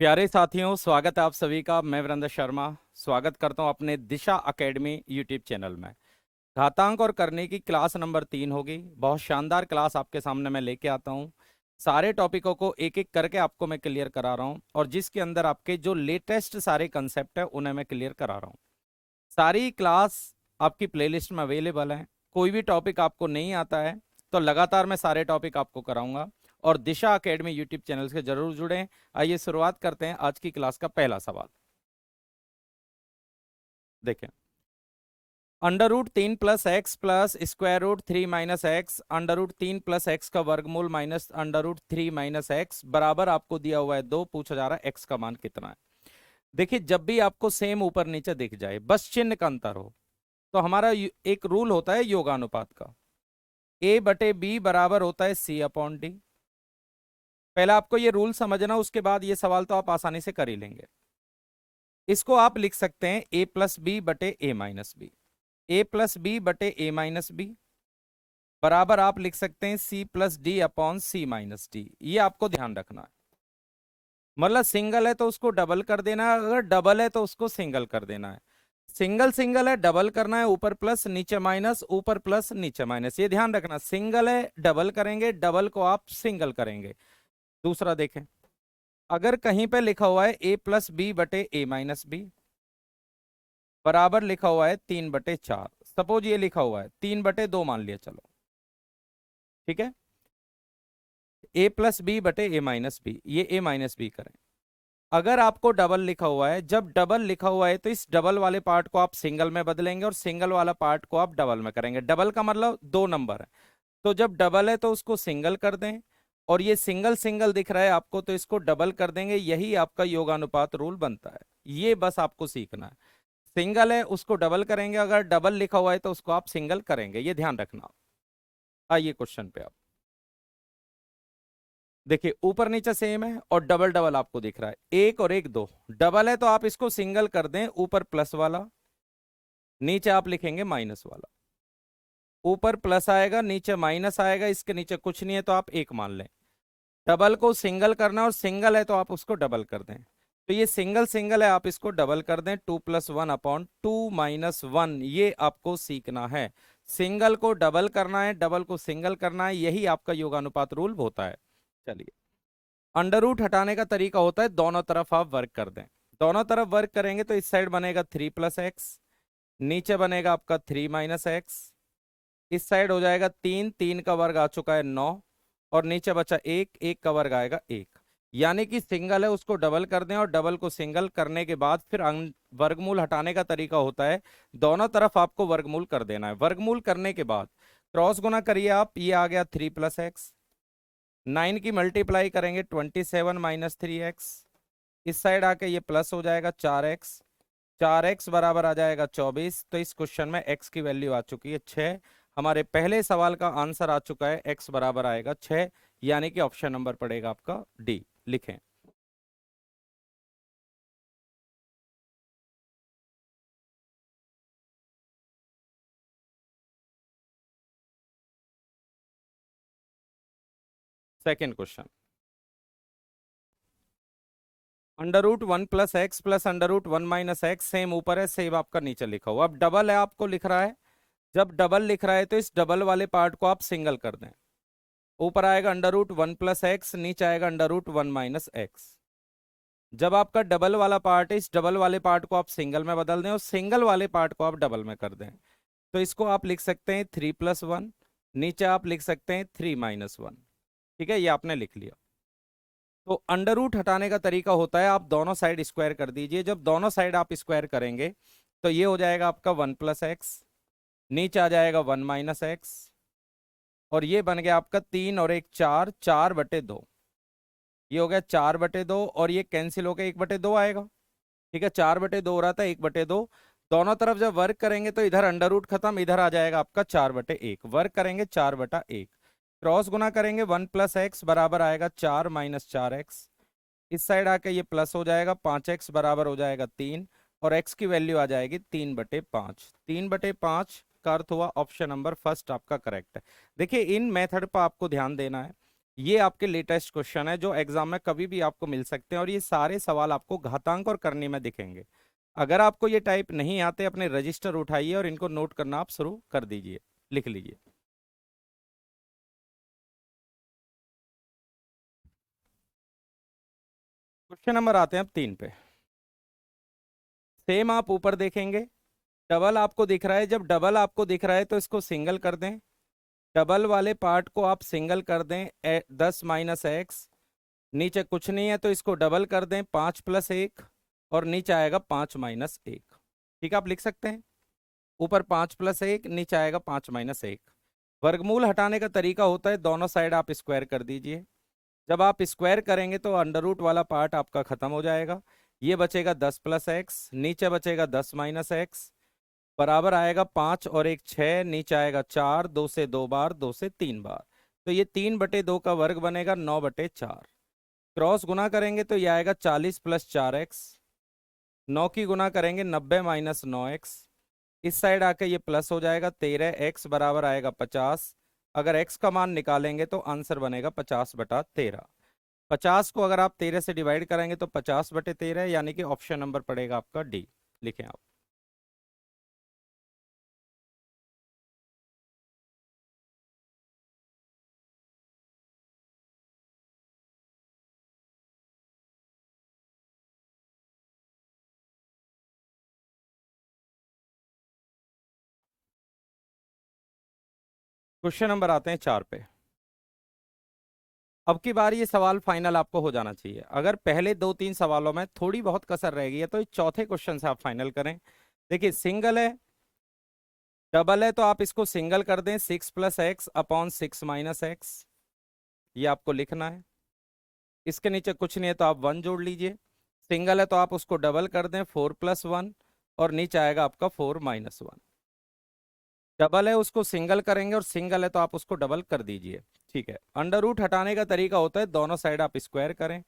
प्यारे साथियों, स्वागत है आप सभी का। मैं वीरेंद्र शर्मा स्वागत करता हूं अपने दिशा एकेडमी यूट्यूब चैनल में। घातांक और करने की क्लास नंबर 3 होगी। बहुत शानदार क्लास आपके सामने मैं लेके आता हूं। सारे टॉपिकों को एक एक करके आपको मैं क्लियर करा रहा हूं और जिसके अंदर आपके जो लेटेस्ट सारे कंसेप्ट है उन्हें मैं क्लियर करा रहा हूं। सारी क्लास आपकी प्लेलिस्ट में अवेलेबल है। कोई भी टॉपिक आपको नहीं आता है तो लगातार मैं सारे टॉपिक आपको कराऊंगा और दिशा एकेडमी यूट्यूब चैनल से जरूर जुड़ें। आइए शुरुआत करते हैं आज की क्लास का पहला सवाल। देखें, under root 3 + x + square root 3 - x under root 3 + x का वर्गमूल माइनस अंडर रूट 3 - x बराबर आपको दिया हुआ है 2। पूछा जा रहा है x का मान कितना है। देखिए, जब भी आपको सेम ऊपर नीचे दिख जाए, बस चिन्ह का अंतर हो, तो हमारा एक रूल होता है योगानुपात का। A/B बराबर होता है C/D। पहले आपको ये रूल समझना, उसके बाद ये सवाल तो आप आसानी से कर ही लेंगे। इसको आप लिख सकते हैं A+B/A-B। A+B/A-B बराबर आप लिख सकते हैं C+D/C-D। ये आपको ध्यान रखना है। मतलब सिंगल है तो उसको डबल कर देना है, अगर डबल है तो उसको सिंगल कर देना है। सिंगल सिंगल है, डबल करना है, ऊपर प्लस नीचे माइनस, ऊपर प्लस नीचे माइनस। ये ध्यान रखना, सिंगल है डबल करेंगे, डबल को आप सिंगल करेंगे। दूसरा देखें, अगर कहीं पे लिखा हुआ है A+B/A-B बराबर लिखा हुआ है 3/4। सपोज ये लिखा हुआ है 3/2 मान लिया, चलो ठीक है। A+B/A-B, ये A-B करें। अगर आपको डबल लिखा हुआ है, जब डबल लिखा हुआ है तो इस डबल वाले पार्ट को आप सिंगल में बदलेंगे और सिंगल वाला पार्ट को आप डबल में करेंगे। डबल का मतलब दो नंबर है, तो जब डबल है तो उसको सिंगल कर दें, और ये सिंगल सिंगल दिख रहा है आपको तो इसको डबल कर देंगे। यही आपका योगानुपात रूल बनता है। ये बस आपको सीखना है। सिंगल है उसको डबल करेंगे, अगर डबल लिखा हुआ है तो उसको आप सिंगल करेंगे, ये ध्यान रखना। आइए क्वेश्चन पे आप देखिए, ऊपर नीचे सेम है और डबल डबल आपको दिख रहा है, एक और एक दो। डबल है तो आप इसको सिंगल कर दें, ऊपर प्लस वाला, नीचे आप लिखेंगे माइनस वाला। ऊपर प्लस आएगा, नीचे माइनस आएगा, इसके नीचे कुछ नहीं है तो आप एक मान लें। डबल को सिंगल करना और सिंगल है तो आप उसको डबल कर दें। तो ये सिंगल सिंगल है, आप इसको डबल कर दें। 2+1/2 - 1, ये आपको सीखना है। सिंगल को डबल करना है, डबल को सिंगल करना है, यही आपका योगानुपात रूल होता है। चलिए, अंडर रूट हटाने का तरीका होता है दोनों तरफ आप वर्क कर दें। दोनों तरफ वर्क करेंगे तो इस साइड बनेगा 3+x, नीचे बनेगा आपका 3 - x, इस साइड हो जाएगा 3, 3 का वर्ग आ चुका है 9, और नीचे बचा 1, 1 का वर्ग आएगा 1। यानी कि सिंगल है उसको डबल कर दें और डबल को सिंगल करने के बाद फिर वर्गमूल हटाने का तरीका होता है दोनों तरफ आपको वर्गमूल कर देना है। वर्गमूल करने के बाद क्रॉस गुना करिए आप, ये आ गया 3+x। 9 की मल्टीप्लाई करेंगे 27 - 3x, इस साइड आके ये प्लस हो जाएगा 4x। 4x बराबर आ जाएगा 24। तो इस क्वेश्चन में x की वैल्यू आ चुकी है 6। हमारे पहले सवाल का आंसर आ चुका है, x बराबर आएगा 6, यानी कि ऑप्शन नंबर पड़ेगा आपका डी। लिखें, second question. √1 + x + √1 - x same ऊपर है, सेम आपका नीचे लिखा हुआ। अब डबल है आपको लिख रहा है, जब डबल लिख रहा है तो इस डबल वाले पार्ट को आप सिंगल कर दें। ऊपर आएगा √1 + x, नीचे आएगा √1 - x। जब आपका डबल वाला पार्ट है, इस डबल वाले पार्ट को आप सिंगल में बदल दें और सिंगल वाले पार्ट को आप डबल में कर दें। तो इसको आप लिख सकते हैं 3+1, नीचे आप लिख सकते हैं 3 - 1। ठीक है, ये आपने लिख लिया। तो अंडर रूट हटाने का तरीका होता है, आप दोनों साइड स्क्वायर कर दीजिए। जब दोनों साइड आप स्क्वायर करेंगे तो ये हो जाएगा आपका 1 + x, नीचे आ जाएगा 1 - x, और ये बन गया आपका 3 और 1 4, 4/2। ये हो गया 4/2 और ये कैंसिल होकर 1/2 आएगा। ठीक है, 4/2 हो रहा था, 1/2। दोनों तरफ जब वर्क करेंगे तो इधर अंडर रूट खत्म, इधर आ जाएगा आपका 4/1। वर्क करेंगे 4/1, क्रॉस गुना करेंगे 1 + x बराबर आएगा 4 - 4x। इस साइड आके ये प्लस हो जाएगा, 5x बराबर हो जाएगा 3, और x की वैल्यू आ जाएगी 3/5। 3/5 का अर्थ हुआ ऑप्शन नंबर फर्स्ट आपका करेक्ट है। देखिए, इन मेथड पर आपको ध्यान देना है। ये आपके लेटेस्ट क्वेश्चन है जो एग्जाम में कभी भी आपको मिल सकते हैं, और ये सारे सवाल आपको घातांक और करने में दिखेंगे। अगर आपको ये टाइप नहीं आते, अपने रजिस्टर उठाइए और इनको नोट करना आप शुरू कर दीजिए, लिख लीजिए। क्वेश्चन नंबर आते हैं अब 3 पे। सेम आप ऊपर देखेंगे, डबल आपको दिख रहा है। जब डबल आपको दिख रहा है तो इसको सिंगल कर दें। डबल वाले पार्ट को आप सिंगल कर दें, 10 - x। नीचे कुछ नहीं है तो इसको डबल कर दें, 5 + 1, और नीचे आएगा 5 - 1। ठीक है, आप लिख सकते हैं। ऊपर 5 + 1, नीचे आएगा 5 - 1। वर्गमूल हटाने का तरीका होता है, दोनों साइड आप स्क्वायर कर दीजिए। जब आप स्क्वायर करेंगे तो अंडर रूट वाला पार्ट आपका खत्म हो जाएगा। ये बचेगा 10 + x, नीचे बचेगा 10 - x, बराबर आएगा 5 और 1 6, नीचे आएगा 4, 2 से 2 बार, 2 से 3 बार। तो ये 3/2 का वर्ग बनेगा 9/4। क्रॉस गुना करेंगे तो ये आएगा 40 + 4x। 9 की गुना करेंगे 90 - 9x। इस साइड आके ये प्लस हो जाएगा 13x, बराबर आएगा 50। अगर x का मान निकालेंगे तो आंसर बनेगा 50/13। 50 को अगर आप 13 से डिवाइड करेंगे तो 50/13, यानी कि ऑप्शन नंबर पड़ेगा आपका डी। लिखें आप। क्वेश्चन नंबर आते हैं 4 पे। अब की बार ये सवाल फाइनल आपको हो जाना चाहिए। अगर पहले 2-3 सवालों में थोड़ी बहुत कसर रह गई है तो इस चौथे क्वेश्चन से आप फाइनल करें। देखिए, सिंगल है, डबल है तो आप इसको सिंगल कर दें, 6 + x/6 - x। ये आपको लिखना है। इसके नीचे कुछ नहीं है तो आप 1 जोड़ लीजिए। सिंगल है तो आप उसको डबल कर दें, 4 + 1, और नीचे आएगा आपका 4 - 1। डबल है उसको सिंगल करेंगे, और सिंगल है तो आप उसको डबल कर दीजिए। ठीक है, अंडर रूट हटाने का तरीका होता है, दोनों साइड आप स्क्वायर करें।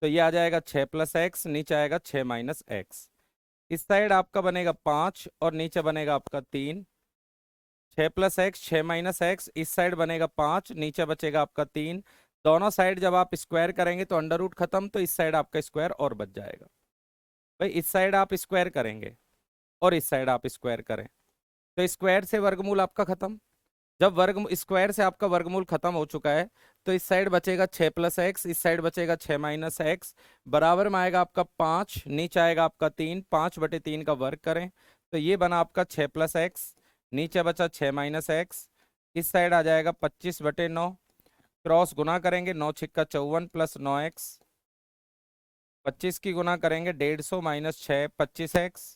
तो ये आ जाएगा 6 + x, नीचे आएगा 6 - x। इस साइड आपका बनेगा 5 और नीचे बनेगा आपका 3। 6 + x, 6 - x, इस साइड बनेगा 5, नीचे बचेगा आपका 3। दोनों साइड जब आप स्क्वायर करेंगे तो अंडर रूट खत्म, तो इस साइड आपका स्क्वायर और बच जाएगा। भाई, इस साइड आप स्क्वायर करेंगे और इस साइड आप स्क्वायर करें तो स्क्वायर से वर्गमूल आपका खत्म। जब वर्ग स्क्वायर से आपका वर्गमूल खत्म हो चुका है तो इस साइड बचेगा 6 + x, इस साइड बचेगा 6 - x, बराबर में आएगा आपका 5, नीचे आएगा आपका 3। 5/3 का वर्ग करें तो ये बना आपका 6 + x, नीचे बचा 6 - x। इस साइड आ जाएगा 25/9। क्रॉस गुना करेंगे, 9 × 6 = 54 + 9x। 25 की गुना करेंगे 150 - 6 25x।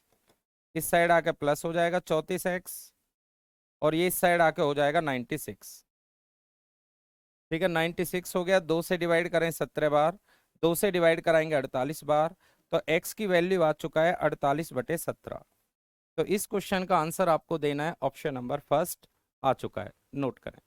इस साइड आके प्लस हो जाएगा 34x, और ये इस साइड आके हो जाएगा 96। ठीक है, 96 हो गया। 2 से डिवाइड करें 17 बार, 2 से डिवाइड कराएंगे 48 बार। तो x की वैल्यू आ चुका है 48/17। तो इस क्वेश्चन का आंसर आपको देना है ऑप्शन नंबर फर्स्ट, आ चुका है, नोट करें।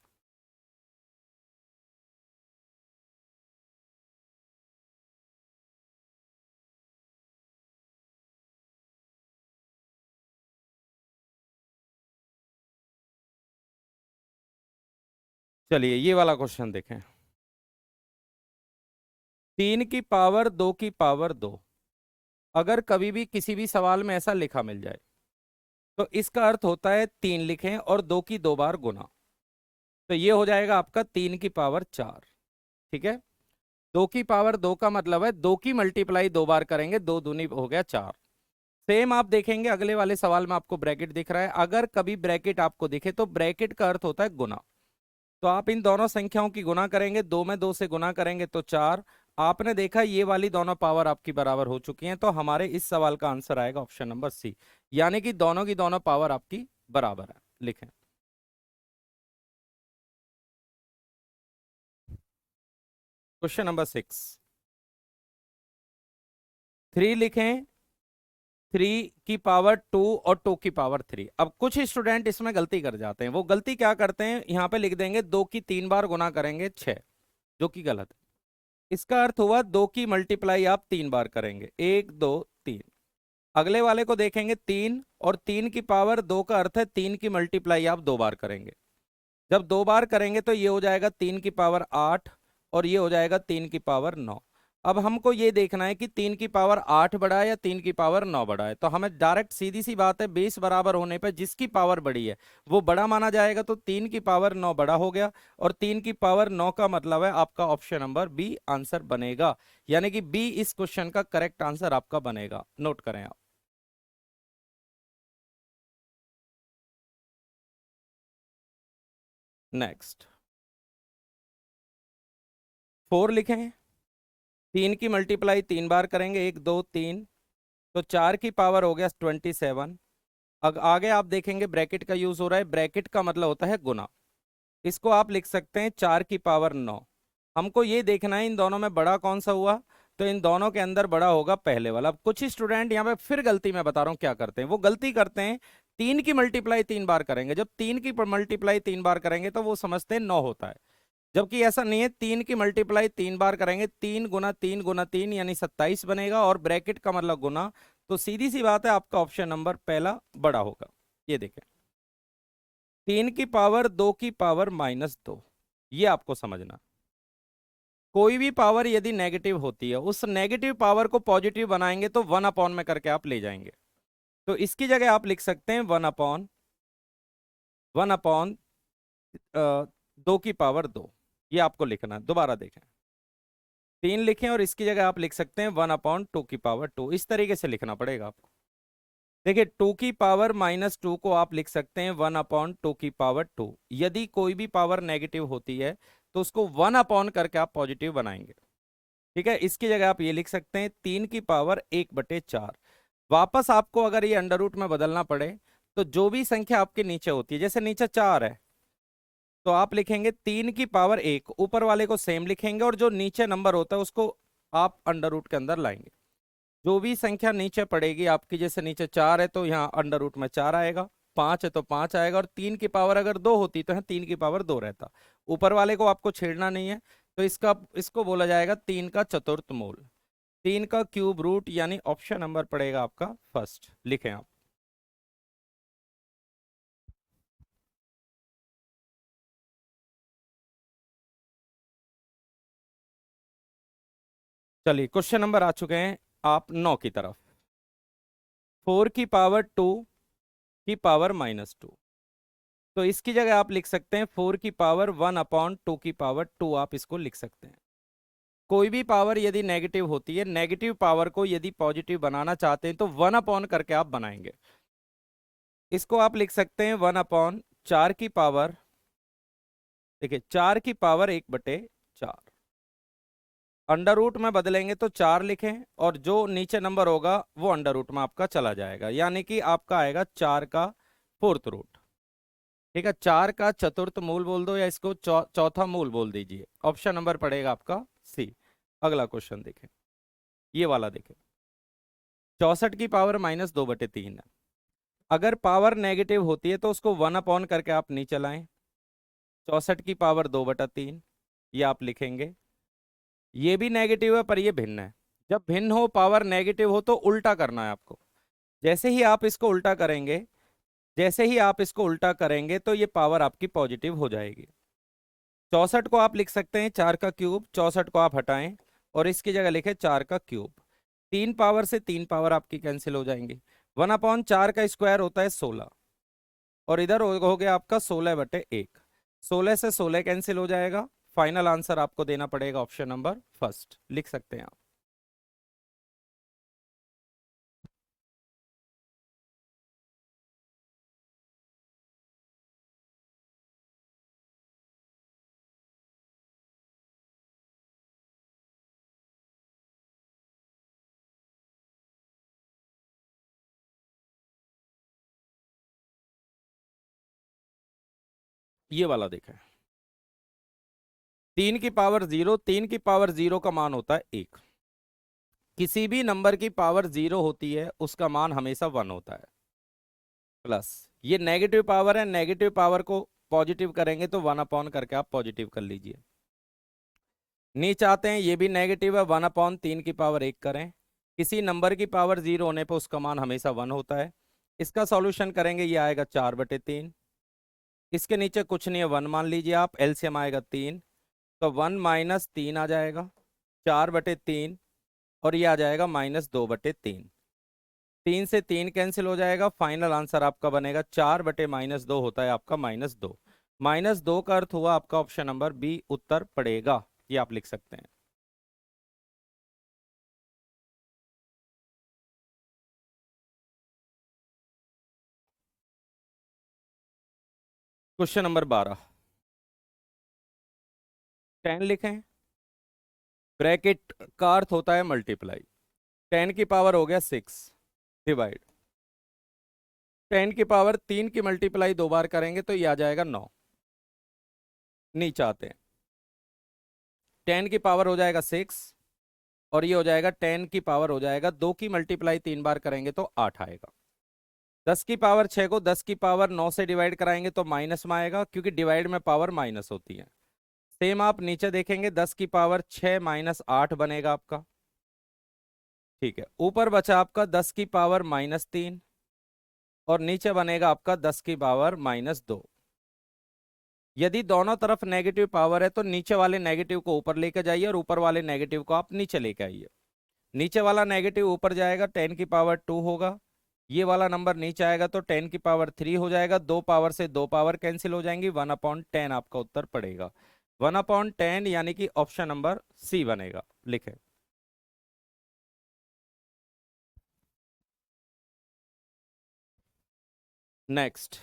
चलिए, ये वाला क्वेश्चन देखें। 3 की पावर 2 अगर कभी भी किसी भी सवाल में ऐसा लिखा मिल जाए तो इसका अर्थ होता है 3 लिखें और 2 की 2 बार गुना। तो ये हो जाएगा आपका 3 की पावर 4। ठीक है, 2 की पावर 2 का मतलब है 2 की मल्टीप्लाई 2 बार करेंगे, 2 दूनी हो गया 4। सेम आप देखेंगे अगले वाले सवाल में आपको ब्रैकेट दिख रहा है। अगर कभी ब्रैकेट आपको दिखे तो ब्रैकेट का अर्थ होता है गुना। तो आप इन दोनों संख्याओं की गुना करेंगे, 2 में 2 से गुना करेंगे तो 4। आपने देखा ये वाली दोनों पावर आपकी बराबर हो चुकी हैं, तो हमारे इस सवाल का आंसर आएगा ऑप्शन नंबर सी, यानी कि दोनों की दोनों पावर आपकी बराबर है। लिखें। Question number 6। 3 लिखें, 3 की पावर 2 और 2 की पावर 3। अब कुछ स्टूडेंट इसमें गलती कर जाते हैं। वो गलती क्या करते हैं, यहाँ पे लिख देंगे 2 की 3 बार गुना करेंगे 6, जो कि गलत है। इसका अर्थ हुआ 2 की मल्टीप्लाई आप 3 बार करेंगे, 1 2 3। अगले वाले को देखेंगे 3, और 3 की पावर 2 का अर्थ है 3 की मल्टीप्लाई आप 2 बार करेंगे। जब 2 बार करेंगे तो ये हो जाएगा 3 की पावर 8, और ये हो जाएगा 3 की पावर 9। अब हमको ये देखना है कि 3 की पावर 8 बड़ा है या 3 की पावर 9 बड़ा है। तो हमें डायरेक्ट सीधी सी बात है, बेस बराबर होने पर जिसकी पावर बड़ी है वो बड़ा माना जाएगा। तो 3 की पावर 9 बड़ा हो गया, और 3 की पावर 9 का मतलब है आपका ऑप्शन नंबर बी आंसर बनेगा। यानी कि बी इस क्वेश्चन का करेक्ट आंसर आपका बनेगा। नोट करें आप। नेक्स्ट 4 लिखें। 3 की मल्टीप्लाई 3 बार करेंगे, 1 2 3, तो 4 की पावर हो गया 27। आगे आप देखेंगे ब्रैकेट का यूज हो रहा है। ब्रैकेट का मतलब होता है गुना। इसको आप लिख सकते हैं 4 की पावर 9। हमको ये देखना है इन दोनों में बड़ा कौन सा हुआ। तो इन दोनों के अंदर बड़ा होगा पहले वाला। अब कुछ स्टूडेंट यहाँ पे फिर गलती मैं बता रहा हूँ क्या करते हैं, वो गलती करते हैं 3 की मल्टीप्लाई 3 बार करेंगे। जब 3 की मल्टीप्लाई 3 बार करेंगे तो वो समझते हैं 9 होता है, जबकि ऐसा नहीं है। 3 की मल्टीप्लाई 3 बार करेंगे, 3 गुना 3 गुना 3 यानी 27 बनेगा, और ब्रैकेट का मतलब गुना। तो सीधी सी बात है, आपका ऑप्शन नंबर पहला बड़ा होगा। ये देखें, 3 की पावर 2 की पावर -2, ये आपको समझना। कोई भी पावर यदि नेगेटिव होती है, उस नेगेटिव पावर को पॉजिटिव बनाएंगे तो 1 अपॉन में करके आप ले जाएंगे। तो इसकी जगह आप लिख सकते हैं 1 अपॉन 2 की पावर 2। ये आपको लिखना है। दोबारा देखें, 3 लिखें और इसकी जगह आप लिख सकते हैं 1/2 की पावर 2। इस तरीके से लिखना पड़ेगा आपको। देखिए, 2 की पावर -2 को आप लिख सकते हैं 1/2 की पावर 2। यदि कोई भी पावर नेगेटिव होती है तो उसको 1 अपॉन करके आप पॉजिटिव बनाएंगे। ठीक है, इसकी जगह आप ये लिख सकते हैं 3 की पावर 1/4। वापस आपको अगर ये अंडर रूट में बदलना पड़े तो जो भी संख्या आपके नीचे होती है, जैसे नीचे 4 है तो आप लिखेंगे 3 की पावर 1, ऊपर वाले को सेम लिखेंगे, और जो नीचे नंबर होता है उसको आप अंडर रूट के अंदर लाएंगे। जो भी संख्या नीचे पड़ेगी आपकी, जैसे नीचे 4 है तो यहाँ अंडर रूट में 4 आएगा, 5 है तो 5 आएगा, और 3 की पावर अगर 2 होती तो यहाँ 3 की पावर 2 रहता। ऊपर वाले को आपको छेड़ना नहीं है। तो इसको बोला जाएगा 3 का चतुर्थ मूल, 3 का क्यूब रूट, यानी ऑप्शन नंबर पड़ेगा आपका फर्स्ट। लिखें आप। चलिए, क्वेश्चन नंबर आ चुके हैं आप 9 की तरफ। 4 की पावर 2 की पावर -2, तो इसकी जगह आप लिख सकते हैं 4 की पावर 1/2 की पावर 2। आप इसको लिख सकते हैं। कोई भी पावर यदि नेगेटिव होती है, नेगेटिव पावर को यदि पॉजिटिव बनाना चाहते हैं तो 1 अपॉन करके आप बनाएंगे। इसको आप लिख सकते हैं 1/4 की पावर, देखिए 4 की पावर 1/4। अंडर रूट में बदलेंगे तो 4 लिखें, और जो नीचे नंबर होगा वो अंडर रूट में आपका चला जाएगा, यानी कि आपका आएगा 4 का फोर्थ रूट। ठीक है, 4 का चतुर्थ मूल बोल दो, या इसको चौथा मूल बोल दीजिए। ऑप्शन नंबर पड़ेगा आपका सी। अगला क्वेश्चन देखें, ये वाला देखें। 64 की पावर -2/3 है। अगर पावर नेगेटिव होती है तो उसको 1 अपॉन करके आप नीचे लाएं। 64 की पावर 2/3, ये आप लिखेंगे। ये भी नेगेटिव है पर ये भिन्न है। जब भिन्न हो, पावर नेगेटिव हो, तो उल्टा करना है आपको। जैसे ही आप इसको उल्टा करेंगे, जैसे ही आप इसको उल्टा करेंगे तो ये पावर आपकी पॉजिटिव हो जाएगी। 64 को आप लिख सकते हैं 4 का क्यूब, 64 को आप हटाएं और इसकी जगह लिखे 4 का क्यूब। 3 पावर से 3 पावर आपकी कैंसिल हो जाएंगी। 1/4 का स्क्वायर होता है 16, और इधर हो गया आपका 16/1। 16 से 16 कैंसिल हो जाएगा। फाइनल आंसर आपको देना पड़ेगा ऑप्शन नंबर फर्स्ट। लिख सकते हैं आप। ये वाला देखा है, 3 की पावर 0, 3 की पावर 0 का मान होता है 1। किसी भी नंबर की पावर 0 होती है उसका मान हमेशा 1 होता है। प्लस ये नेगेटिव पावर है, नेगेटिव पावर को पॉजिटिव करेंगे तो 1 अपॉन करके आप पॉजिटिव कर लीजिए। नीचे आते हैं, ये भी नेगेटिव है, 1/3 की पावर 1 करें। किसी नंबर की पावर 0 होने पर उसका मान हमेशा 1 होता है। इसका सॉल्यूशन करेंगे, ये आएगा 4/3। इसके नीचे कुछ नहीं है, 1 मान लीजिए आप। एलसीएम आएगा 3। तो 1 - 3 आ जाएगा, 4/3, और ये आ जाएगा -2/3। 3 से 3 कैंसिल हो जाएगा, फाइनल आंसर आपका बनेगा 4/-2 होता है आपका -2। -2 का अर्थ हुआ आपका ऑप्शन नंबर बी उत्तर पड़ेगा, ये आप लिख सकते हैं। क्वेश्चन नंबर 12, 10 लिखें, ब्रैकेट का अर्थ होता है मल्टीप्लाई। 10 की पावर हो गया 6 डिवाइड, 10 की पावर 3 की मल्टीप्लाई 2 बार करेंगे तो ये आ जाएगा 9। नीचे आते हैं, 10 की पावर हो जाएगा 6, और ये हो जाएगा 10 की पावर हो जाएगा 2 की मल्टीप्लाई 3 बार करेंगे तो 8 आएगा। 10 की पावर 6 को 10 की पावर 9 से डिवाइड कराएंगे तो माइनस में आएगा, क्योंकि डिवाइड में पावर माइनस होती है। सेम आप नीचे देखेंगे, 10 की पावर 6 -8 बनेगा आपका। ठीक है, ऊपर बचा आपका 10 की पावर -3, और नीचे बनेगा आपका 10 की पावर -2। यदि दोनों तरफ नेगेटिव पावर है तो नीचे वाले नेगेटिव को ऊपर लेके जाइए और ऊपर वाले नेगेटिव को आप नीचे लेके आइए। नीचे वाला नेगेटिव ऊपर जाएगा, 10 की पावर 2 होगा। ये वाला नंबर नीचे आएगा तो 10 की पावर 3 हो जाएगा। 2 पावर से 2 पावर कैंसिल हो जाएंगी, 1/10 आपका उत्तर पड़ेगा। 1/10 यानी कि ऑप्शन नंबर सी बनेगा, लिखे। नेक्स्ट,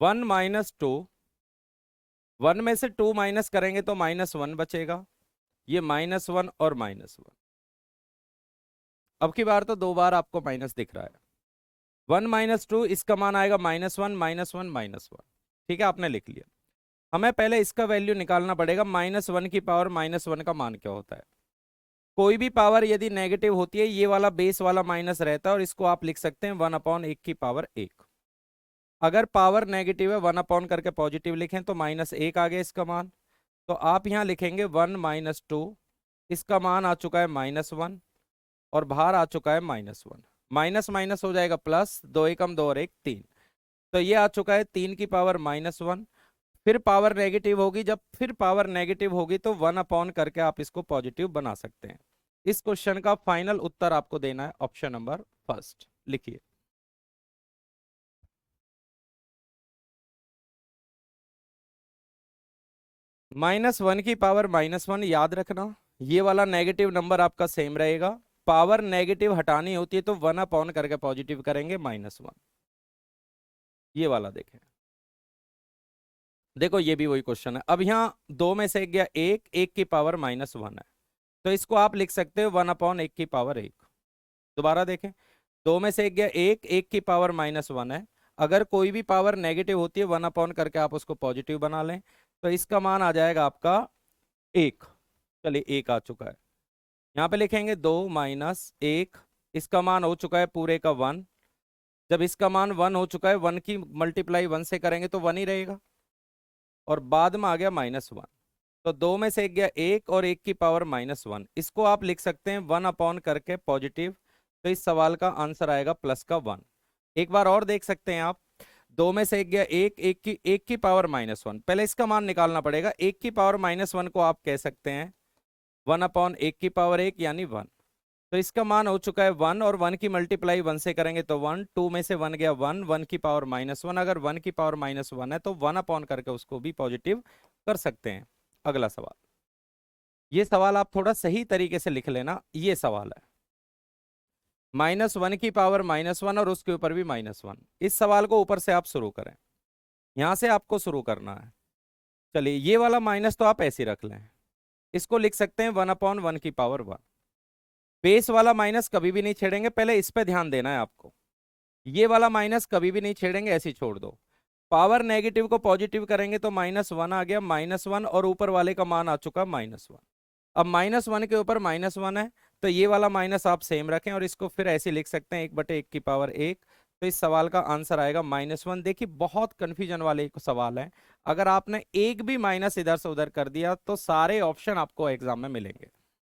1 - 2, 1 में से 2 माइनस करेंगे तो -1 बचेगा। ये -1 और -1, अब की बार तो 2 बार आपको माइनस दिख रहा है। 1 - 2, इसका मान आएगा -1 -1 -1। ठीक है, आपने लिख लिया। हमें पहले इसका वैल्यू निकालना पड़ेगा, -1 की पावर -1 का मान क्या होता है। कोई भी पावर यदि नेगेटिव होती है, ये वाला बेस वाला माइनस रहता है, और इसको आप लिख सकते हैं 1/1 की पावर 1। अगर पावर नेगेटिव है, 1 करके पॉजिटिव लिखें तो -1 आ गया इसका मान। तो आप यहाँ लिखेंगे 1 - 2, इसका मान आ चुका है -1, और बाहर आ चुका है -1। माइनस माइनस हो जाएगा प्लस, 2 एकम 2 और 1 3। तो ये आ चुका है 3 की पावर -1। फिर पावर नेगेटिव होगी, जब फिर पावर नेगेटिव होगी तो 1 करके आप इसको पॉजिटिव बना सकते हैं। इस क्वेश्चन का फाइनल उत्तर आपको देना है ऑप्शन नंबर फर्स्ट, लिखिए। -1 की पावर -1, याद रखना ये वाला नेगेटिव नंबर आपका सेम रहेगा। पावर नेगेटिव हटानी होती है तो 1 करके पॉजिटिव करेंगे -1। ये वाला देखें, देखो ये भी वही क्वेश्चन है। अब यहाँ दो में से गया एक, एक की पावर -1 है, तो इसको आप लिख सकते हो 1/1 की पावर 1। दोबारा देखें, दो में से गया एक, एक की पावर -1 है। अगर कोई भी पावर नेगेटिव होती है, 1 करके आप उसको पॉजिटिव बना लें, तो इसका मान आ जाएगा आपका 1। चलिए 1 आ चुका है, यहाँ पे लिखेंगे 2 - 1, इसका मान हो चुका है पूरे का 1। जब इसका मान 1 हो चुका है, 1 की मल्टीप्लाई 1 से करेंगे तो 1 ही रहेगा, और बाद में आ गया -1। तो दो में से एक गया एक, और एक की पावर -1, इसको आप लिख सकते हैं 1 करके पॉजिटिव। तो इस सवाल का आंसर आएगा प्लस का 1। एक बार और देख सकते हैं आप, दो में से एक गया एक, एक की पावर -1। पहले इसका मान निकालना पड़ेगा। एक की पावर -1 को आप कह सकते हैं 1/1 की पावर 1 यानी 1। तो इसका मान हो चुका है 1, और 1 की मल्टीप्लाई 1 से करेंगे तो 1। 2 में से 1 गया 1, 1 की पावर -1। अगर 1 की पावर -1 है तो 1 करके उसको भी पॉजिटिव कर सकते हैं। अगला सवाल, ये सवाल आप थोड़ा सही तरीके से लिख लेना। ये सवाल है -1 की पावर -1 और उसके ऊपर भी -1। इस सवाल को ऊपर से आप शुरू करें, यहां से आपको शुरू करना है। चलिए ये वाला माइनस तो आप ऐसे ही रख लें, इसको लिख सकते हैं 1/1 की पावर 1। बेस वाला माइनस कभी भी नहीं छेड़ेंगे, पहले इस पे ध्यान देना है आपको। ये वाला माइनस कभी भी नहीं छेड़ेंगे, ऐसे ही छोड़ दो। पावर नेगेटिव को पॉजिटिव करेंगे तो -1 आ गया, -1, और ऊपर वाले का मान आ चुका -1। अब -1 के ऊपर -1 है, तो ये वाला माइनस आप सेम रखें, और इसको फिर ऐसे लिख सकते हैं 1/1 की पावर 1। तो इस सवाल का आंसर आएगा -1। देखिए बहुत कंफ्यूजन वाले सवाल है, अगर आपने एक भी माइनस इधर से उधर कर दिया तो सारे ऑप्शन आपको एग्जाम में मिलेंगे,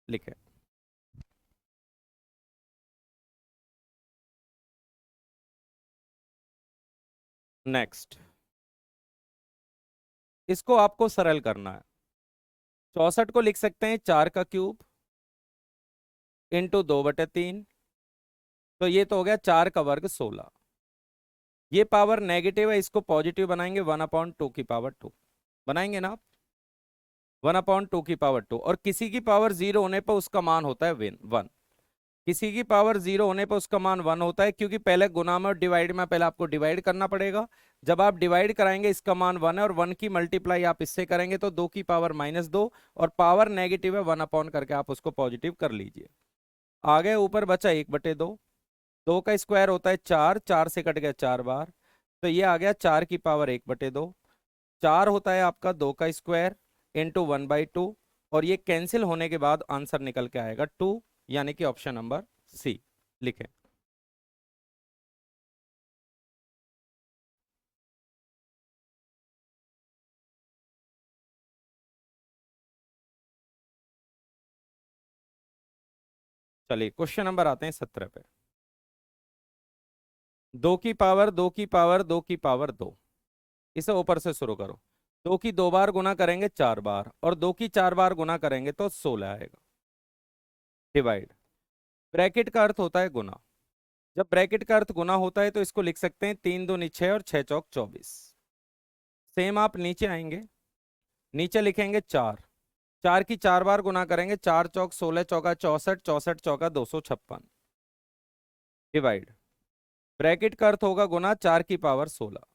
लिखे। नेक्स्ट, इसको आपको सरल करना है। 64 को लिख सकते हैं 4 का क्यूब इंटू 2/3, तो ये तो हो गया 4 का वर्ग 16। ये पावर नेगेटिव है, इसको पॉजिटिव बनाएंगे, 1/2 की पावर 2 बनाएंगे ना आप, 1/2 की पावर 2। और किसी की पावर 0 होने पर उसका मान होता है 1। किसी की पावर 0 होने पर उसका मान 1 होता है, क्योंकि पहले गुना में और डिवाइड में पहले आपको डिवाइड करना पड़ेगा। जब आप डिवाइड कराएंगे इसका मान 1 है, और 1 की मल्टीप्लाई आप इससे करेंगे तो 2 की पावर -2, और पावर नेगेटिव है 1 करके आप उसको पॉजिटिव कर लीजिए। आगे ऊपर बचा 1/2, 2 का स्क्वायर होता है 4, 4 से कट गया 4 बार, तो ये आ गया 4 की पावर 1/2। 4 होता है आपका 2 का स्क्वायर इंटू 1/2, और ये कैंसिल होने के बाद आंसर निकल के आएगा 2, यानी कि ऑप्शन नंबर सी लिखें। चलिए क्वेश्चन नंबर आते हैं 17 पे। 2 की पावर 2 की पावर 2 की पावर 2, इसे ऊपर से शुरू करो। 2 की 2 बार गुना करेंगे 4 बार, और 2 की 4 बार गुना करेंगे तो 16 आएगा। डिवाइड, ब्रैकेट का अर्थ होता है गुना। जब ब्रैकेट का अर्थ गुना होता है तो इसको लिख सकते हैं 3 दूनी 6 और 6 चौक 24। सेम आप नीचे आएंगे, नीचे लिखेंगे 4, 4 की 4 बार गुना करेंगे, 4 चौक 16, चौका 64, 64 चौका 256। डिवाइड, ब्रैकेट का अर्थ होगा गुना, 4 की पावर 16,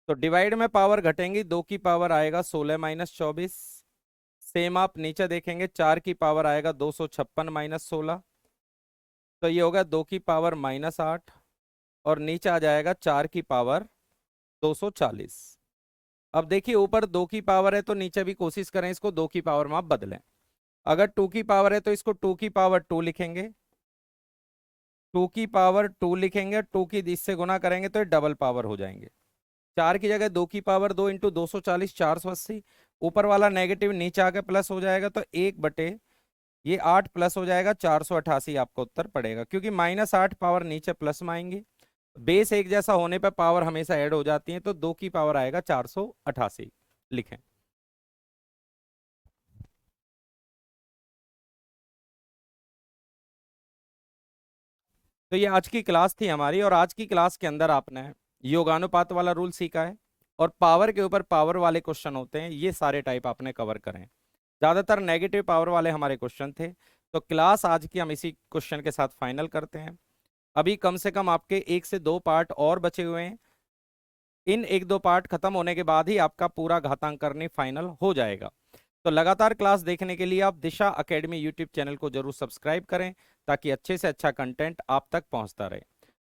तो डिवाइड में पावर घटेंगी, 2 की पावर आएगा 16 - 24। सेम आप नीचे देखेंगे, 4 की पावर आएगा 256 - 16, तो ये होगा 2 की पावर -8, और नीचे आ जाएगा 4 की पावर 240। अब देखिए ऊपर 2 की पावर है तो नीचे भी कोशिश करें इसको 2 की पावर में आप बदलें। अगर 2 की पावर है तो इसको 2 की पावर 2 लिखेंगे, 2 की पावर 2 लिखेंगे, 2 की इससे गुना करेंगे तो ये डबल पावर हो जाएंगे। 4 की जगह 2 की पावर 2 इंटू 240, 480। ऊपर वाला नेगेटिव नीचे आके प्लस हो जाएगा, तो 1/, ये 8 प्लस हो जाएगा 488 आपका उत्तर पड़ेगा, क्योंकि -8 पावर नीचे प्लस में आएंगी। बेस एक जैसा होने पर पावर हमेशा ऐड हो जाती है, तो 2 की पावर आएगा 488 लिखें। तो ये आज की क्लास थी हमारी, और आज की क्लास के अंदर आपने योगानुपात वाला रूल सीखा है, और पावर के ऊपर पावर वाले क्वेश्चन होते हैं, ये सारे टाइप आपने कवर करें। ज़्यादातर नेगेटिव पावर वाले हमारे क्वेश्चन थे। तो क्लास आज की हम इसी क्वेश्चन के साथ फाइनल करते हैं। अभी कम से कम आपके 1 से 2 पार्ट और बचे हुए हैं। इन 1-2 पार्ट खत्म होने के बाद ही आपका पूरा घातांक करनी फाइनल हो जाएगा। तो लगातार क्लास देखने के लिए आप दिशा एकेडमी यूट्यूब चैनल को जरूर सब्सक्राइब करें, ताकि अच्छे से अच्छा कंटेंट आप तक पहुंचता रहे।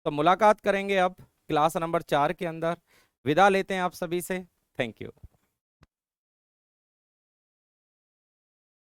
तो मुलाकात करेंगे अब क्लास नंबर 4 के अंदर। विदा लेते हैं आप सभी से। Thank you.